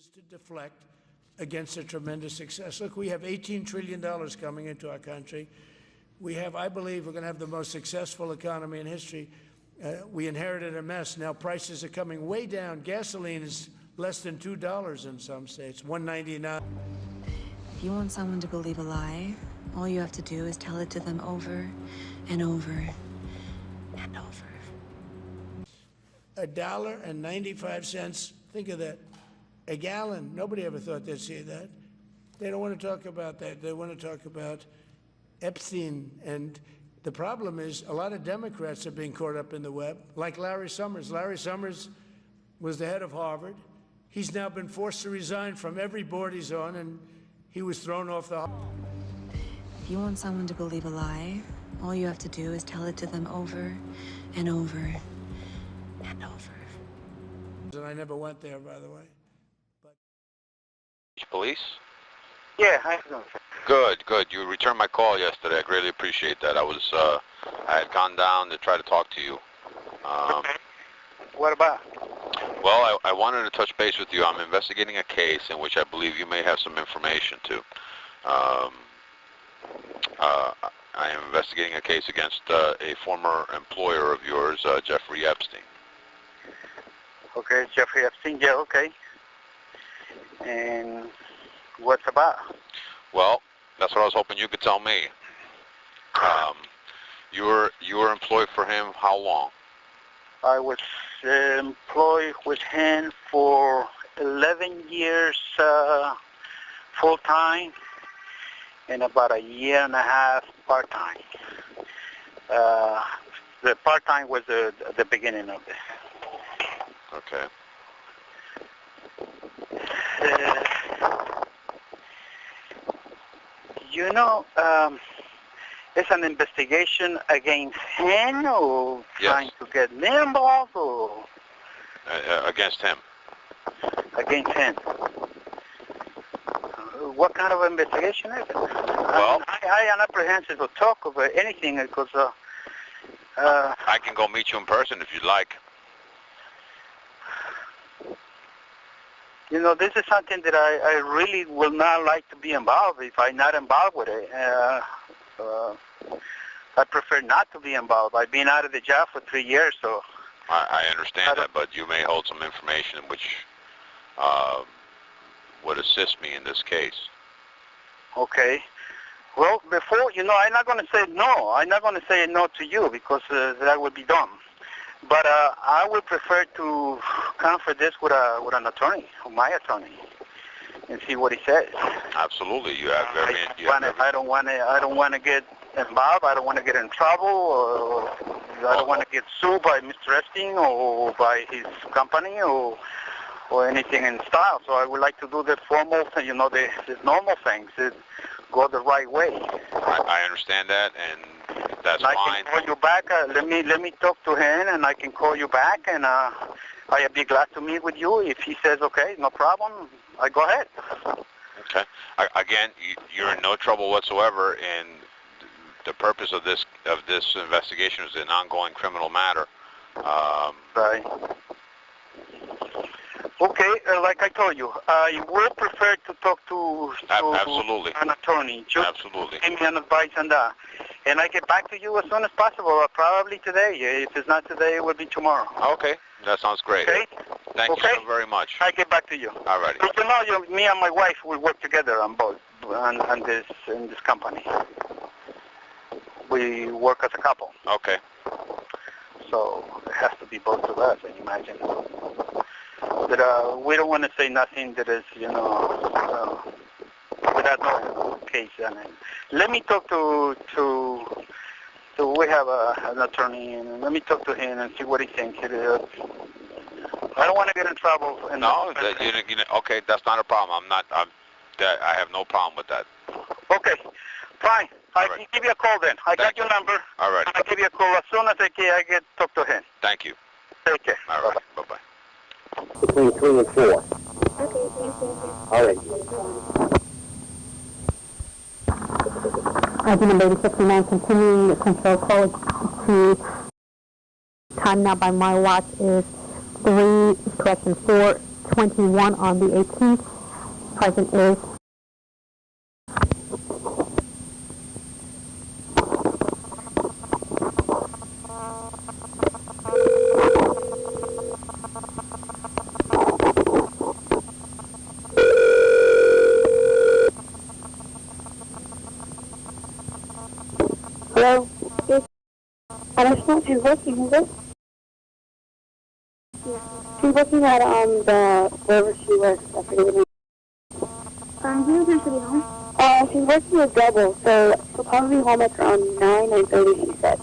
used to deflect against a tremendous success. Look, we have $18 trillion coming into our country. We have, I believe, we're going to have the most successful economy in history. We inherited a mess. Now prices are coming way down. Gasoline is less than $2 in some states, $1.99. If you want someone to believe a lie, all you have to do is tell it to them over and over and over. $1.95. Think of that. A gallon. Nobody ever thought they'd see that. They don't want to talk about that. They want to talk about EPSTEIN. And the problem is a lot of Democrats are being caught up in the web, like Larry Summers. Larry Summers was the head of Harvard. He's now been forced to resign from every board he's on, and he was thrown off the... If you want someone to believe a lie, all you have to do is tell it to them over and over and over. And I never went there, by the way. Police? Yeah, how you doing, sir? Good, good. You returned my call yesterday. I greatly appreciate that. I had gone down to try to talk to you. Okay. What about? Well, I wanted to touch base with you. I'm investigating a case in which I believe you may have some information to. I am investigating a case against a former employer of yours, Jeffrey Epstein. Okay, Jeffrey Epstein, yeah, okay. And what's about? Well, that's what I was hoping you could tell me. You were employed for him how long? I was employed with him for 11 years full-time and about a year and a half part-time. The part-time was the beginning of this. Okay. You know, it's an investigation against him or trying to get me involved or... Against him. Against him. What kind of investigation is it? Well... I am apprehensive to talk about anything because... I can go meet you in person if you'd like. You know, this is something that I really will not like to be involved if I'm not involved with it. I prefer not to be involved. I've been out of the job for 3 years, so... I understand that, but you may hold some information which would assist me in this case. Okay. Well, before, you know, I'm not going to say no. I'm not going to say no to you because that would be dumb. But I would prefer to come for this with an attorney, my attorney, and see what he says. Absolutely, you have very. I don't want to get involved. I don't want to get in trouble, or I don't want to get sued by Mr. Epstein or by his company or anything in style. So I would like to do the formal, you know, the normal things. Go the right way. I understand that, and that's fine. I can call you back. Let me talk to him, and I can call you back, and I'd be glad to meet with you. If he says okay, no problem, I go ahead. Okay. Again, you're in no trouble whatsoever, and the purpose of this investigation is an ongoing criminal matter. Right. Okay, like I told you, I would prefer to talk to Absolutely. An attorney. Just Absolutely. give me an advice on that. And I get back to you as soon as possible, probably today. If it's not today, it will be tomorrow. Okay, that sounds great. Okay? Thank you so very much. I get back to you. All righty. But you know, me and my wife, we work together on both, in this company. We work as a couple. Okay. So it has to be both of us, I imagine. But we don't want to say nothing that is, you know, without no case. And let me talk to we have an attorney, and let me talk to him and see what he thinks. I don't want to get in trouble. No, okay, that's not a problem. I have no problem with that. Okay, fine. I can give you a call then. I got your number. All right. I'll give you a call as soon as I get talk to him. Thank you. Take care. All right. Bye-bye. Between 3 and 4. Okay, thank you. All right. ID number 8069, continuing the control code to time now by my watch is 4:20. 10:21 on the 18th. Present is. Hello? Yes. I don't know if she's working, is it? Yeah. She's working at, wherever she works. I forget the name. Do you think she'll be home? She's working a double, so she'll probably be home at around 9:30, she said.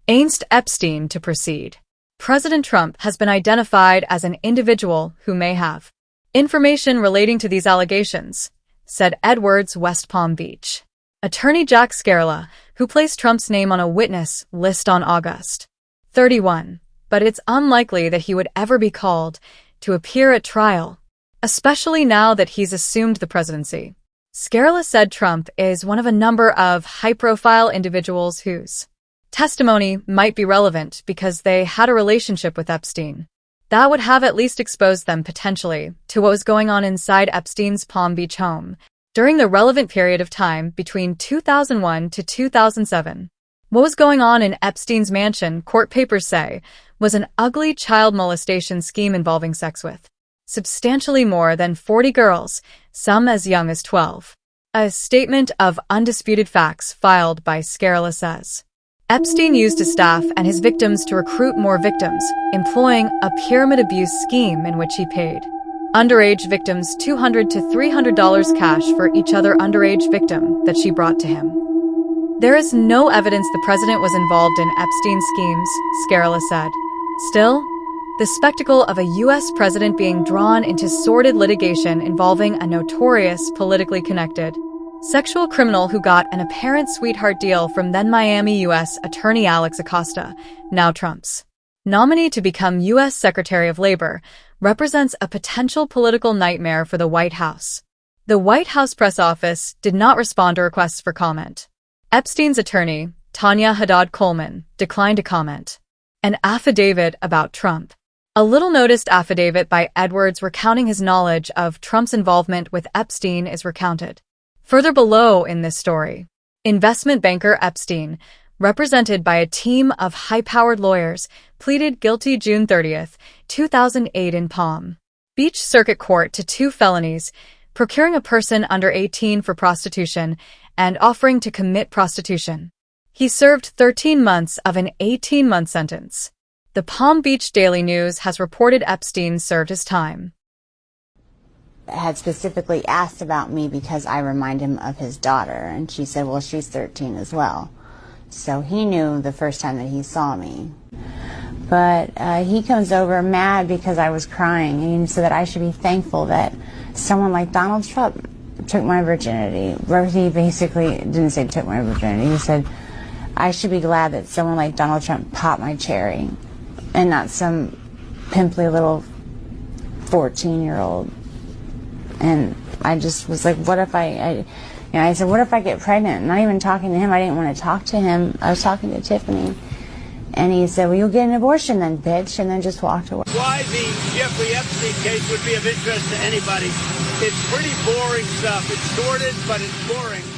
Ainst Epstein to proceed. President Trump has been identified as an individual who may have information relating to these allegations, said Edwards, West Palm Beach. Attorney Jack Scarla, who placed Trump's name on a witness list on August 31, but it's unlikely that he would ever be called to appear at trial, especially now that he's assumed the presidency. Scarla said Trump is one of a number of high-profile individuals whose testimony might be relevant because they had a relationship with Epstein. That would have at least exposed them potentially to what was going on inside Epstein's Palm Beach home during the relevant period of time between 2001 to 2007. What was going on in Epstein's mansion, court papers say, was an ugly child molestation scheme involving sex with substantially more than 40 girls, some as young as 12. A statement of undisputed facts filed by Scarla says, Epstein used his staff and his victims to recruit more victims, employing a pyramid abuse scheme in which he paid underage victims $200 to $300 cash for each other underage victim that she brought to him. There is no evidence the president was involved in Epstein's schemes, Scarla said. Still, the spectacle of a U.S. president being drawn into sordid litigation involving a notorious, politically connected sexual criminal who got an apparent sweetheart deal from then-Miami U.S. Attorney Alex Acosta, now Trump's nominee to become U.S. Secretary of Labor, represents a potential political nightmare for the White House. The White House press office did not respond to requests for comment. Epstein's attorney, Tanya Haddad Coleman, declined to comment. An affidavit about Trump. A little-noticed affidavit by Edwards recounting his knowledge of Trump's involvement with Epstein is recounted. Further below in this story, investment banker Epstein, represented by a team of high-powered lawyers, pleaded guilty June 30, 2008 in Palm Beach Circuit Court to 2 felonies, procuring a person under 18 for prostitution and offering to commit prostitution. He served 13 months of an 18-month sentence. The Palm Beach Daily News has reported Epstein served his time. Had specifically asked about me because I remind him of his daughter, and she said, well, she's 13 as well. So he knew the first time that he saw me. But he comes over mad because I was crying, and he said that I should be thankful that someone like Donald Trump took my virginity. He basically didn't say took my virginity. He said, I should be glad that someone like Donald Trump popped my cherry and not some pimply little 14-year-old. And I just was like, what if I said, what if I get pregnant? Not even talking to him. I didn't want to talk to him. I was talking to Tiffany. And he said, well, you'll get an abortion then, bitch, and then just walked away. Why the Jeffrey Epstein case would be of interest to anybody. It's pretty boring stuff. It's sordid, but it's boring.